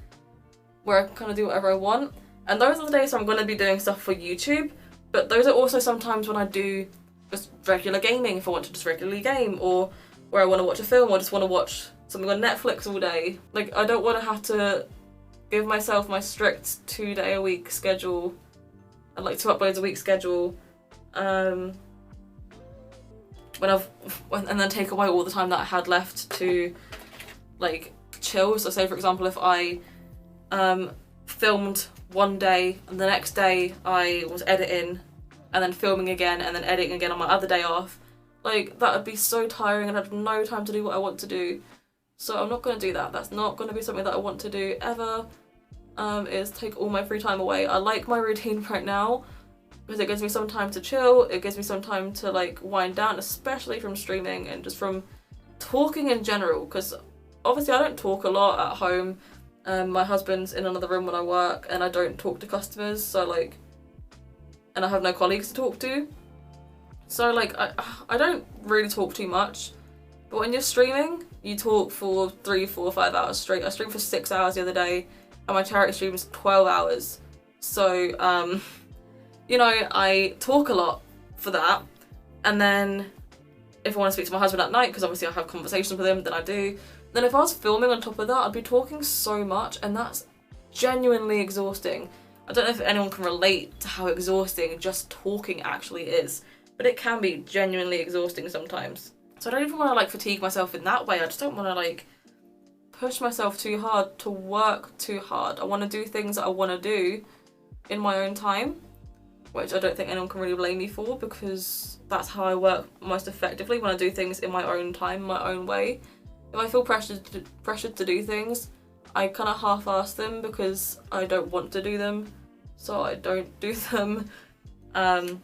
where I can kind of do whatever I want. And those are the days I'm going to be doing stuff for YouTube, but those are also sometimes when I do just regular gaming, if I want to just regularly game, or where I want to watch a film or just want to watch something on Netflix all day. Like I don't want to have to give myself my strict 2-day-a-week schedule and like 2 uploads a week schedule, and then take away all the time that I had left to like chill. So say for example if I filmed one day and the next day I was editing and then filming again and then editing again on my other day off, like that would be so tiring and I'd have no time to do what I want to do. So I'm not going to do that. That's not going to be something that I want to do ever, is take all my free time away. I like my routine right now because it gives me some time to chill, it gives me some time to like wind down, especially from streaming and just from talking in general, because obviously I don't talk a lot at home. My husband's in another room when I work and I don't talk to customers, so like, and I have no colleagues to talk to. So like, I don't really talk too much, but when you're streaming, you talk for 3, 4, 5 hours straight. I streamed for 6 hours the other day and my charity stream is 12 hours. So, you know, I talk a lot for that. And then if I want to speak to my husband at night, because obviously I have conversations with him, then I do. Then if I was filming on top of that, I'd be talking so much, and that's genuinely exhausting. I don't know if anyone can relate to how exhausting just talking actually is, but it can be genuinely exhausting sometimes. So I don't even want to like fatigue myself in that way. I just don't want to like push myself too hard, to work too hard. I want to do things that I want to do in my own time, which I don't think anyone can really blame me for, because that's how I work most effectively, when I do things in my own time, my own way. If I feel pressured to do things, I kind of half-ass them because I don't want to do them, so I don't do them. And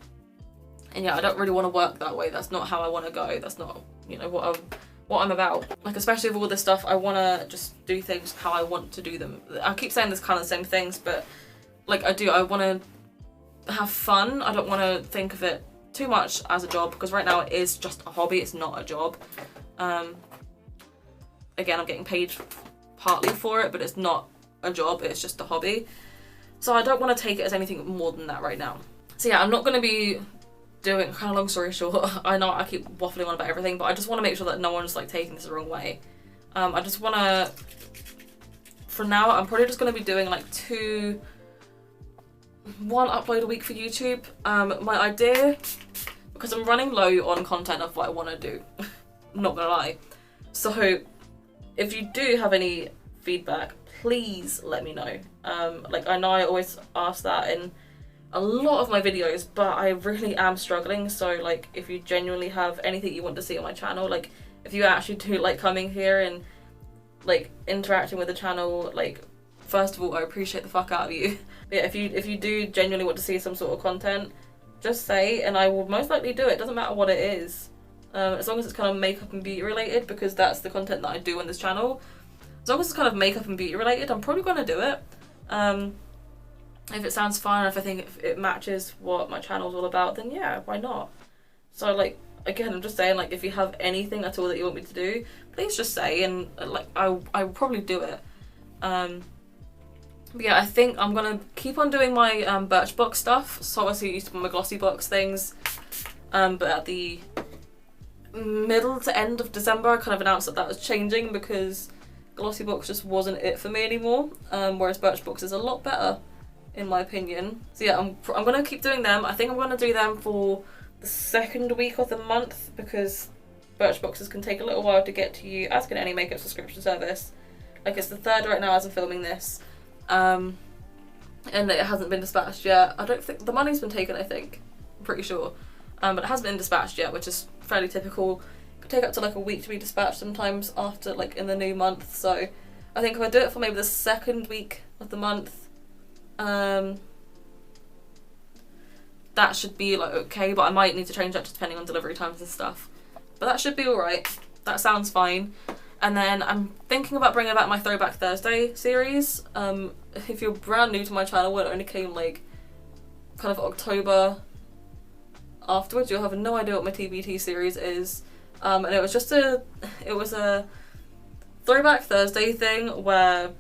yeah, I don't really want to work that way. That's not how I want to go. That's not, you know, what I'm about. Like, especially with all this stuff, I want to just do things how I want to do them. I keep saying this kind of the same things, but like I want to have fun. I don't want to think of it too much as a job, because right now it is just a hobby. It's not a job. Again, I'm getting paid partly for it, but it's not a job, it's just a hobby. So I don't want to take it as anything more than that right now. So yeah, I'm not going to be doing, kind of long story short, I know I keep waffling on about everything, but I just want to make sure that no one's like taking this the wrong way. I just want to, for now, I'm probably just going to be doing like 1 upload a week for YouTube. My idea, because I'm running low on content of what I want to do, I'm not going to lie. So if you do have any feedback, please let me know. Like, I know I always ask that in a lot of my videos, but I really am struggling. So like, if you genuinely have anything you want to see on my channel, like if you actually do like coming here and like interacting with the channel, like first of all, I appreciate the fuck out of you. But yeah, if you do genuinely want to see some sort of content, just say, and I will most likely do it. Doesn't matter what it is. as long as it's kind of makeup and beauty related, because that's the content that I do on this channel. As long as it's kind of makeup and beauty related, I'm probably going to do it. If it sounds fun, if I think it matches what my channel's all about, then yeah, why not? So like, again, I'm just saying, like, if you have anything at all that you want me to do, please just say, and like I will probably do it. But yeah, I think I'm gonna keep on doing my Birchbox stuff. So obviously I used to do my Glossybox things, but at the middle to end of December I kind of announced that was changing because Glossybox just wasn't it for me anymore, whereas Birchbox is a lot better in my opinion. So yeah, I'm gonna keep doing them. I think I'm gonna do them for the second week of the month because Birchboxes can take a little while to get to you, as can any makeup subscription service. Like, it's the 3rd right now as I'm filming this, and it hasn't been dispatched yet. I don't think the money's been taken, I think, I'm pretty sure, but it hasn't been dispatched yet, which is fairly typical. It could take up to like a week to be dispatched sometimes after, like, in the new month. So I think if I do it for maybe the 2nd week of the month, that should be like okay, but I might need to change that depending on delivery times and stuff. But that should be alright. That sounds fine. And then I'm thinking about bringing back my Throwback Thursday series. If you're brand new to my channel, it only came like kind of October afterwards, you'll have no idea what my TBT series is. And it was a Throwback Thursday thing where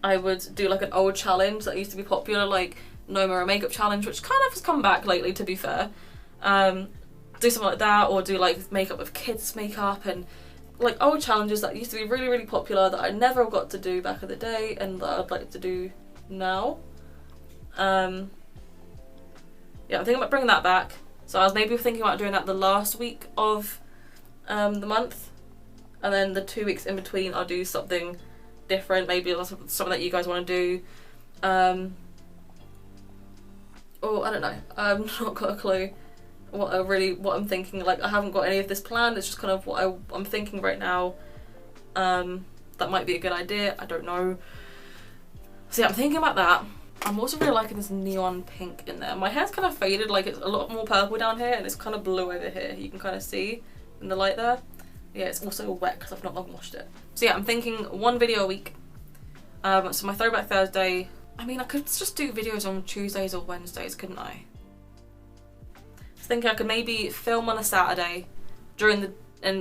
I would do like an old challenge that used to be popular, like No Mirror Makeup Challenge, which kind of has come back lately, to be fair. Do something like that, or do like makeup with kids makeup, and like old challenges that used to be really, really popular that I never got to do back in the day and that I'd like to do now. Yeah, I'm thinking about bringing that back. So I was maybe thinking about doing that the last week of the month, and then the 2 weeks in between I'll do something different, maybe something that you guys want to do. Or I don't know, I've not got a clue what I'm thinking. Like, I haven't got any of this planned, it's just kind of what I'm thinking right now. That might be a good idea, I don't know. So yeah, I'm thinking about that. I'm also really liking this neon pink in there. My hair's kind of faded, like it's a lot more purple down here and it's kind of blue over here. You can kind of see in the light there. Yeah, it's also wet because I've not long washed it. So yeah, I'm thinking 1 video a week. So my Throwback Thursday, I mean, I could just do videos on Tuesdays or Wednesdays, couldn't I? I was thinking I could maybe film on a Saturday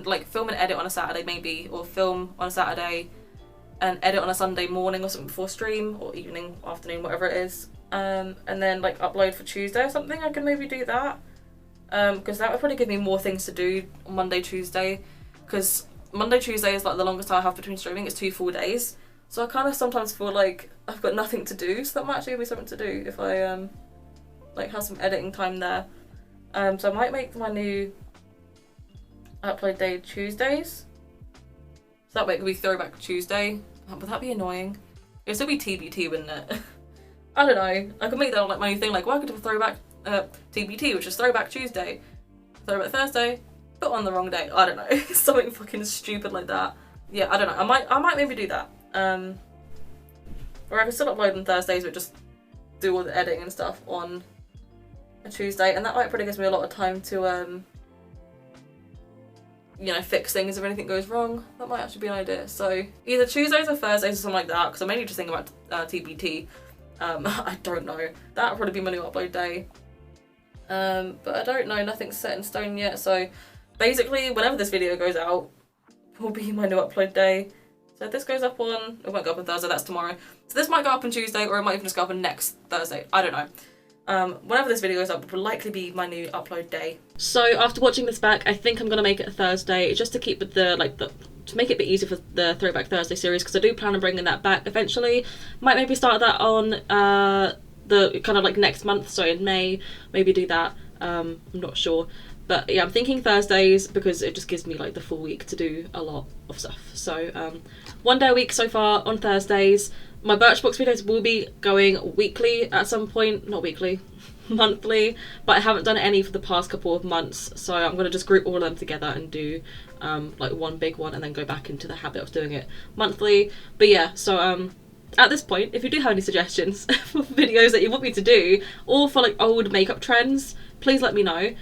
like film and edit on a Saturday maybe, or film on a Saturday and edit on a Sunday morning or something before stream, or evening, afternoon, whatever it is. And then like upload for Tuesday or something. I could maybe do that. Because that would probably give me more things to do on Monday, Tuesday. Because Monday, Tuesday is like the longest time I have between streaming. It's 2 full days. So I kind of sometimes feel like I've got nothing to do. So that might actually give me something to do if I like have some editing time there. So I might make my new upload day Tuesdays. So that way it could be Throwback Tuesday. Would that be annoying? It would still be TBT, wouldn't it? I don't know. I could make that like my new thing, like, well, I could do a Throwback TBT, which is Throwback Tuesday, Throwback Thursday, but on the wrong day. I don't know. Something fucking stupid like that. Yeah, I don't know. I might maybe do that. Or I could still upload on Thursdays, but just do all the editing and stuff on a Tuesday, and that might probably gives me a lot of time to you know, fix things if anything goes wrong. That might actually be an idea. So either Tuesdays or Thursdays or something like that, because I'm mainly just thinking about TBT. I don't know. That would probably be my new upload day. But I don't know, nothing's set in stone yet. So basically, whenever this video goes out, will be my new upload day. So if this goes up on, it won't go up on Thursday, that's tomorrow. So this might go up on Tuesday, or it might even just go up on next Thursday. I don't know. Whenever this video goes up, it will likely be my new upload day. So after watching this back, I think I'm gonna make it a Thursday, just to keep with to make it a bit easier for the Throwback Thursday series, because I do plan on bringing that back eventually. Might maybe start that on the kind of like next month, so in May, maybe do that. I'm not sure. But yeah, I'm thinking Thursdays because it just gives me like the full week to do a lot of stuff. So 1 day a week so far on Thursdays. My Birchbox videos will be going weekly at some point, not weekly, monthly, but I haven't done any for the past couple of months, so I'm going to just group all of them together and do like one big one and then go back into the habit of doing it monthly. But yeah, so at this point, if you do have any suggestions for videos that you want me to do, or for like old makeup trends, please let me know.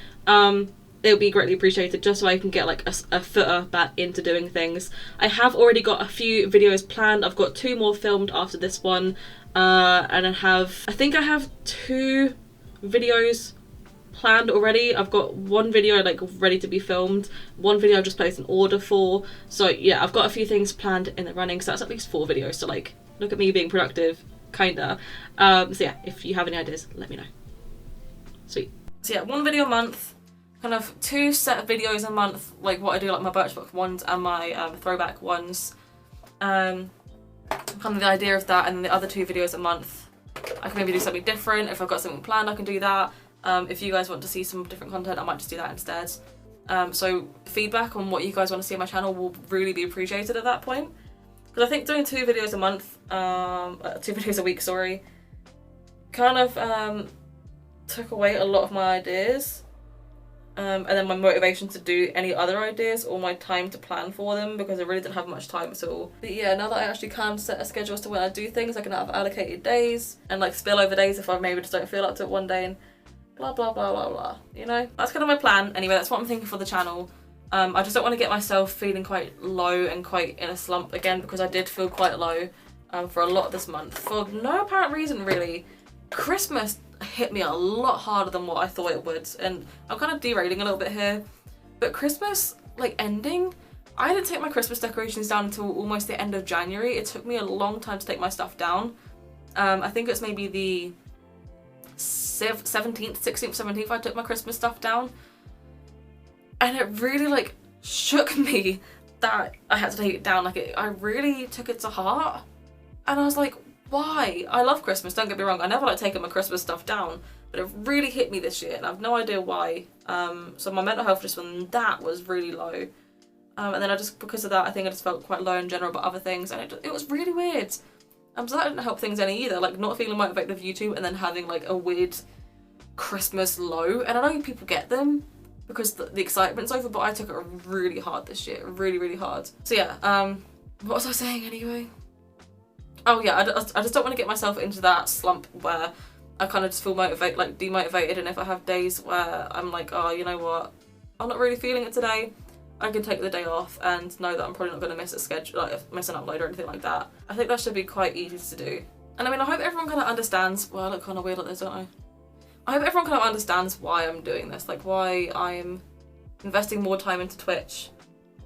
it would be greatly appreciated, just so I can get like a footer back into doing things. I have already got a few videos planned. I've got 2 more filmed after this one, and I think I have 2 videos planned already. I've got 1 video like ready to be filmed, 1 video I've just placed an order for. So yeah, I've got a few things planned in the running, so that's at least 4 videos. So like, look at me being productive, kinda. So yeah, if you have any ideas, let me know. Sweet. So yeah, 1 video a month, kind of 2 set of videos a month, like what I do, like my Birchbox ones and my throwback ones. Kind of the idea of that, and then the other 2 videos a month, I can maybe do something different. If I've got something planned, I can do that. If you guys want to see some different content, I might just do that instead. So feedback on what you guys want to see on my channel will really be appreciated at that point. Because I think doing 2 videos a month, 2 videos a week, sorry, kind of took away a lot of my ideas. And then my motivation to do any other ideas, or my time to plan for them, because I really didn't have much time at all. But yeah, now that I actually can set a schedule as to when I do things, I can have allocated days and like spillover days if I maybe just don't feel up to it one day, and blah blah blah blah blah, you know? That's kind of my plan. Anyway, that's what I'm thinking for the channel. I just don't want to get myself feeling quite low and quite in a slump again, because I did feel quite low for a lot of this month for no apparent reason really. Christmas hit me a lot harder than what I thought it would, and I'm kind of derailing a little bit here, but Christmas like ending, I didn't take my Christmas decorations down until almost the end of January. It took me a long time to take my stuff down. I think it's maybe the 17th, 16th, 17th I took my Christmas stuff down, and it really like shook me that I had to take it down. Like I really took it to heart, and I was like, why? I love Christmas, don't get me wrong, I never like taking my Christmas stuff down, but it really hit me this year and I have no idea why. So my mental health just from that was really low, and then I just, because of that, I think I just felt quite low in general about other things, and it was really weird. So that didn't help things any either, like not feeling motivated with YouTube and then having like a weird Christmas low. And I know people get them because the excitement's over, but I took it really hard this year, really hard. So yeah, what was I saying anyway? Oh yeah, I just don't want to get myself into that slump where I kind of just feel demotivated, and if I have days where I'm like, oh, you know what, I'm not really feeling it today, I can take the day off and know that I'm probably not going to miss a schedule, like miss an upload or anything like that. I think that should be quite easy to do. And I mean, I hope everyone kind of understands, well I look kind of weird like this, don't I? I hope everyone kind of understands why I'm doing this, like why I'm investing more time into Twitch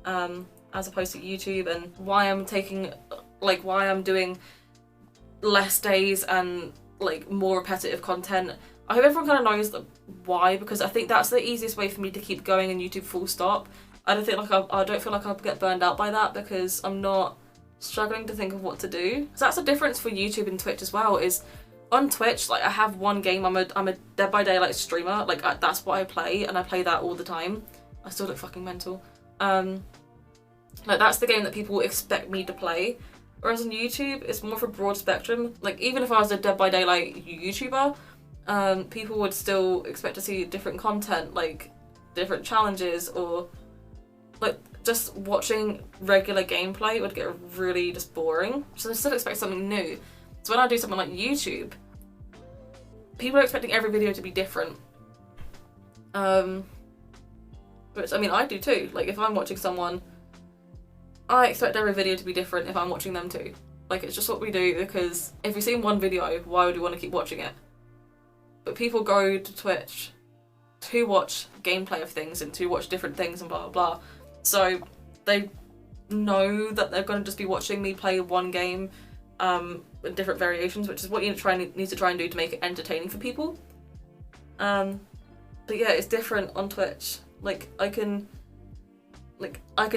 as opposed to YouTube, and why I'm taking, like why I'm doing less days and like more repetitive content. I hope everyone kind of knows why, because I think that's the easiest way for me to keep going in YouTube full stop. I don't feel like I'll get burned out by that, because I'm not struggling to think of what to do. So that's the difference for YouTube and Twitch as well, is on Twitch, like I have one game, I'm a Dead by Daylight streamer, like that's what I play, and I play that all the time. I still look fucking mental. Like that's the game that people expect me to play. Whereas on YouTube, it's more of a broad spectrum. Like even if I was a Dead by Daylight YouTuber, people would still expect to see different content, like different challenges, or like just watching regular gameplay would get really just boring. So they still expect something new. So when I do something like YouTube, people are expecting every video to be different. Which I mean, I do too. Like if I'm watching someone, I expect every video to be different if I'm watching them too. Like it's just what we do, because if we've seen one video, why would we want to keep watching it? But people go to Twitch to watch gameplay of things and to watch different things and blah blah blah. So they know that they're going to just be watching me play one game with different variations, which is what you need to try and do to make it entertaining for people. But yeah, it's different on Twitch. Like I can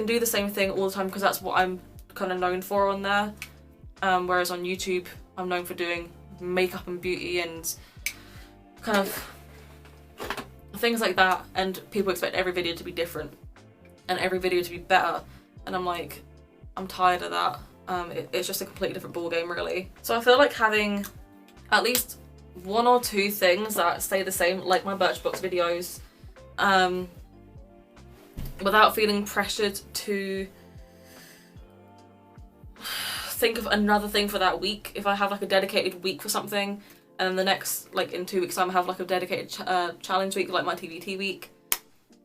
do the same thing all the time because that's what I'm kind of known for on there. Whereas on YouTube, I'm known for doing makeup and beauty and kind of things like that, and people expect every video to be different and every video to be better, and I'm like, I'm tired of that. It's just a completely different ballgame really. So I feel like having at least one or two things that stay the same, like my Birchbox videos, without feeling pressured to think of another thing for that week. If I have like a dedicated week for something, and the next, like in 2 weeks time, I have like a dedicated challenge week, like my TVT week,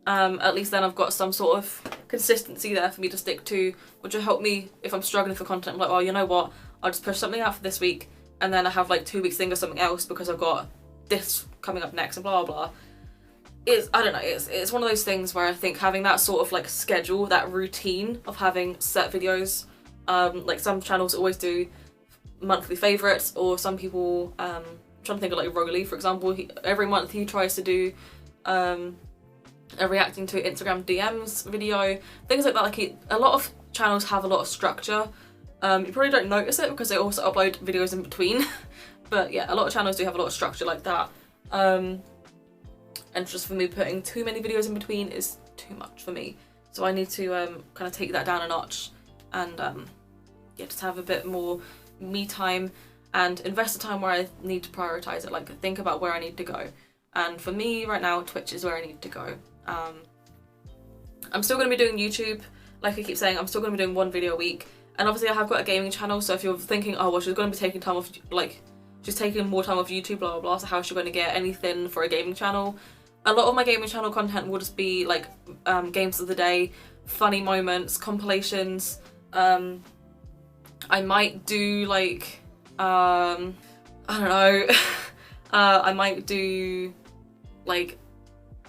At least then I've got some sort of consistency there for me to stick to, which will help me if I'm struggling for content. I'm like, oh, you know what, I'll just push something out for this week, and then I have like 2 weeks think of something else because I've got this coming up next and blah blah blah. I don't know, it's one of those things where I think having that sort of like schedule, that routine of having set videos, like some channels always do monthly favourites, or some people, I'm trying to think of like Rolly, for example, every month he tries to do a reacting to Instagram DMs video, things like that. Like a lot of channels have a lot of structure. You probably don't notice it because they also upload videos in between, but yeah, a lot of channels do have a lot of structure like that. And just for me, putting too many videos in between is too much for me. So I need to kind of take that down a notch and yeah, just have a bit more me time and invest the time where I need to prioritize it, like think about where I need to go. And for me right now, Twitch is where I need to go. I'm still going to be doing YouTube, like I keep saying, I'm still going to be doing 1 video a week. And obviously I have got a gaming channel, so if you're thinking, oh well, she's going to be taking time off, like she's taking more time off YouTube, blah blah blah, so how's she going to get anything for a gaming channel? A lot of my gaming channel content will just be like games of the day, funny moments, compilations. I might do like, I don't know, I might do like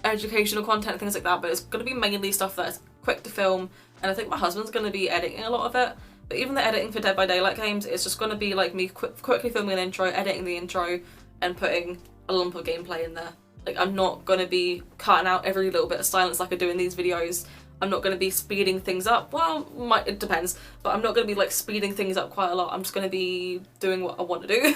educational content, things like that, but it's going to be mainly stuff that's quick to film, and I think my husband's going to be editing a lot of it. But even the editing for Dead by Daylight games, it's just going to be like me quickly filming an intro, editing the intro, and putting a lump of gameplay in there. Like, I'm not going to be cutting out every little bit of silence like I do in these videos. I'm not going to be speeding things up. Well, it depends, but I'm not going to be like speeding things up quite a lot. I'm just going to be doing what I want to do.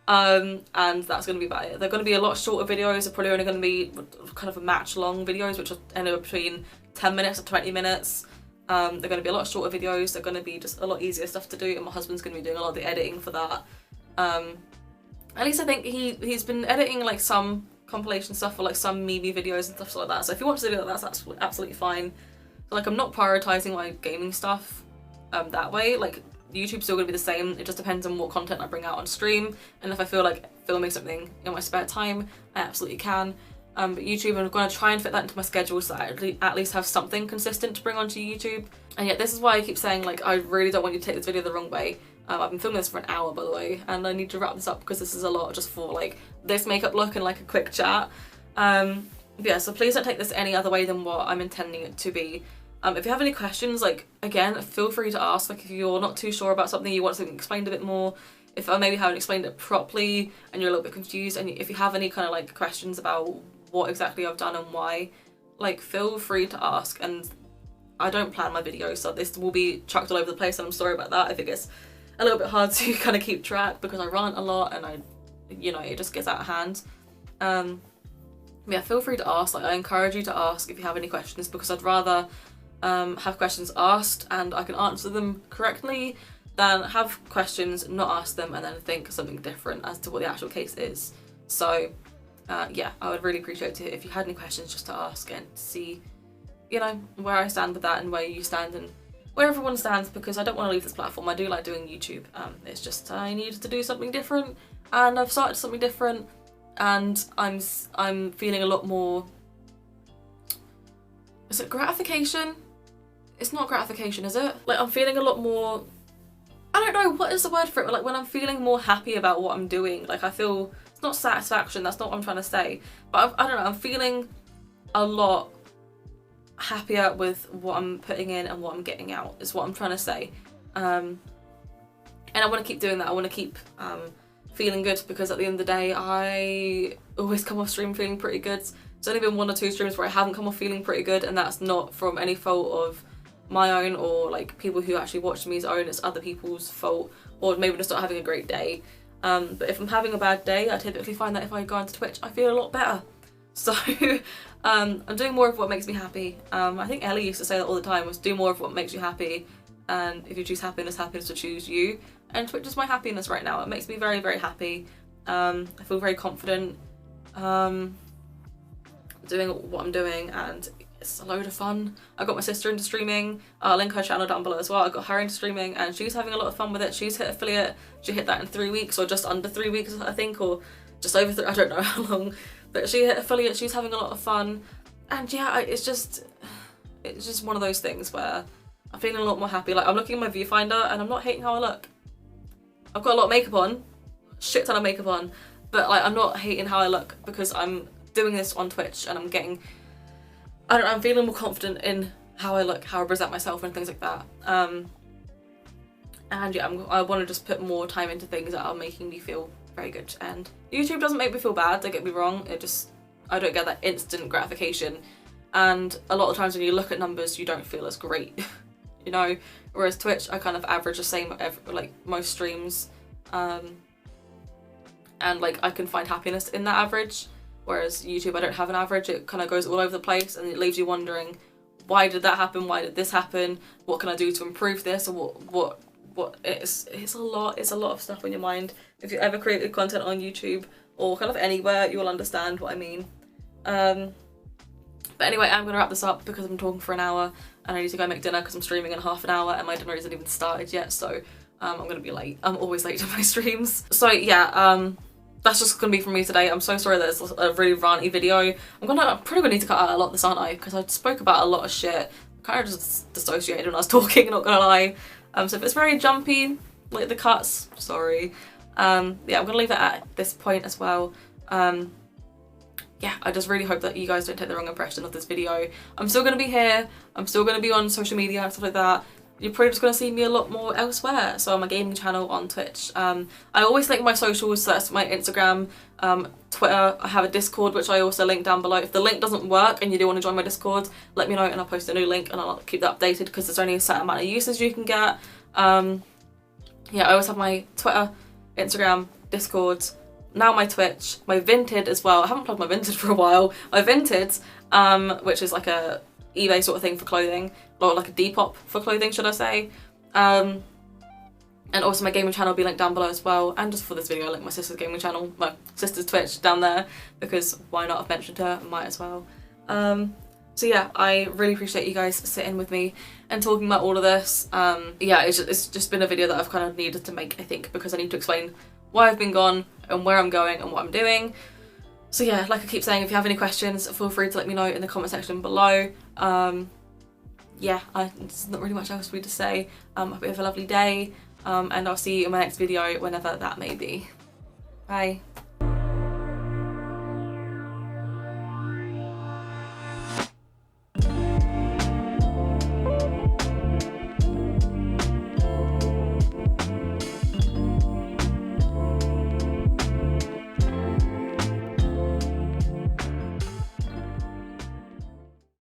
And that's going to be about it. They're going to be a lot shorter videos. They're probably only going to be kind of a match long videos, which will end up between 10 minutes and 20 minutes. They're going to be a lot shorter videos. They're going to be just a lot easier stuff to do, and my husband's going to be doing a lot of the editing for that. At least I think he's been editing like some compilation stuff for like some Mimi videos and stuff like that. So if he wants to do that, that's absolutely fine. But like, I'm not prioritizing my gaming stuff that way. Like, YouTube's still gonna be the same. It just depends on what content I bring out on stream, and if I feel like filming something in my spare time, I absolutely can. But YouTube, I'm gonna try and fit that into my schedule so that I at least have something consistent to bring onto YouTube. And yeah, this is why I keep saying, like, I really don't want you to take this video the wrong way. I've been filming this for an hour, by the way, and I need to wrap this up because this is a lot just for like this makeup look and like a quick chat. Yeah, so please don't take this any other way than what I'm intending it to be. If you have any questions, like, again, feel free to ask. Like, if you're not too sure about something, you want something explained a bit more, if I maybe haven't explained it properly and you're a little bit confused, and if you have any kind of like questions about what exactly I've done and why, like, feel free to ask. And I don't plan my videos, so this will be chucked all over the place, and I'm sorry about that. I think it's a little bit hard to kind of keep track because I rant a lot and you know, it just gets out of hand. Yeah, feel free to ask. Like, I encourage you to ask if you have any questions, because I'd rather have questions asked and I can answer them correctly than have questions, not ask them, and then think something different as to what the actual case is. So yeah, I would really appreciate it if you had any questions, just to ask and see, you know, where I stand with that and where you stand and where everyone stands, because I don't want to leave this platform. I do like doing YouTube. It's just I needed to do something different, and I've started something different, and I'm feeling a lot more, is it gratification? It's not gratification, is it? Like, I'm feeling a lot more, I don't know, what is the word for it? But like, when I'm feeling more happy about what I'm doing, like, I feel, it's not satisfaction, that's not what I'm trying to say, but I don't know, I'm feeling a lot happier with what I'm putting in and what I'm getting out, is what I'm trying to say. And I want to keep doing that. I want to keep feeling good, because at the end of the day, I always come off stream feeling pretty good. There's only been 1 or 2 streams where I haven't come off feeling pretty good, and that's not from any fault of my own or like people who actually watch me's own. It's other people's fault, or maybe just not having a great day. But if I'm having a bad day, I typically find that if I go onto Twitch, I feel a lot better. So I'm doing more of what makes me happy. I think Ellie used to say that all the time, was do more of what makes you happy, and if you choose happiness, happiness will choose you. And Twitch is my happiness right now. It makes me very, very happy. I feel very confident doing what I'm doing, and it's a load of fun. I got my sister into streaming. I'll link her channel down below as well. I got her into streaming, and she's having a lot of fun with it. She's hit affiliate. She hit that in 3 weeks, or just under 3 weeks, I think, or just over 3, I don't know how long. But she hit affiliate. She's having a lot of fun. And yeah, it's just one of those things where I'm feeling a lot more happy. Like, I'm looking at my viewfinder and I'm not hating how I look. I've got a lot of makeup on, shit ton of makeup on, but like I'm not hating how I look because I'm doing this on Twitch and I'm getting, I don't know, I'm feeling more confident in how I look, how I present myself and things like that. And yeah, I want to just put more time into things that are making me feel very good. And YouTube doesn't make me feel bad, don't get me wrong, I don't get that instant gratification. And a lot of times when you look at numbers, you don't feel as great, you know? Whereas Twitch, I kind of average the same like most streams. And like I can find happiness in that average. Whereas YouTube, I don't have an average, it kind of goes all over the place and it leaves you wondering, why did that happen? Why did this happen? What can I do to improve this? Or what it's a lot of stuff on your mind. If you ever created content on YouTube or kind of anywhere, you will understand what I mean. But anyway, I'm gonna wrap this up because I've been talking for an hour and I need to go make dinner because I'm streaming in half an hour and my dinner isn't even started yet, so I'm gonna be late. I'm always late to my streams. So yeah, that's just gonna be from me today. I'm so sorry that it's a really ranty video. I'm probably gonna need to cut out a lot of this, aren't I? Because I spoke about a lot of shit. I kind of just dissociated when I was talking, not gonna lie. So if it's very jumpy, like the cuts, sorry. Yeah, I'm gonna leave it at this point as well. Yeah, I just really hope that you guys don't take the wrong impression of this video. I'm still gonna be here, I'm still gonna be on social media and stuff like that. You're probably just gonna see me a lot more elsewhere. So on my gaming channel on Twitch. I always link my socials, so that's my Instagram, Twitter. I have a Discord, which I also link down below. If the link doesn't work and you do want to join my Discord, let me know and I'll post a new link and I'll keep that updated because there's only a certain amount of uses you can get. Yeah, I always have my Twitter, Instagram, Discord, now my Twitch, my Vinted as well. I haven't plugged my Vinted for a while. My Vinted, which is like a eBay sort of thing for clothing, or like a Depop for clothing, should I say. And also my gaming channel will be linked down below as well. And just for this video, I linked my sister's gaming channel, my sister's Twitch down there, because why not? I've mentioned her, I might as well. So yeah, I really appreciate you guys sitting with me and talking about all of this. Yeah, it's just been a video that I've kind of needed to make, I think, because I need to explain why I've been gone and where I'm going and what I'm doing. So yeah, like I keep saying, if you have any questions, feel free to let me know in the comment section below. Yeah, there's not really much else for me to say. I hope you have a lovely day, and I'll see you in my next video whenever that may be. Bye.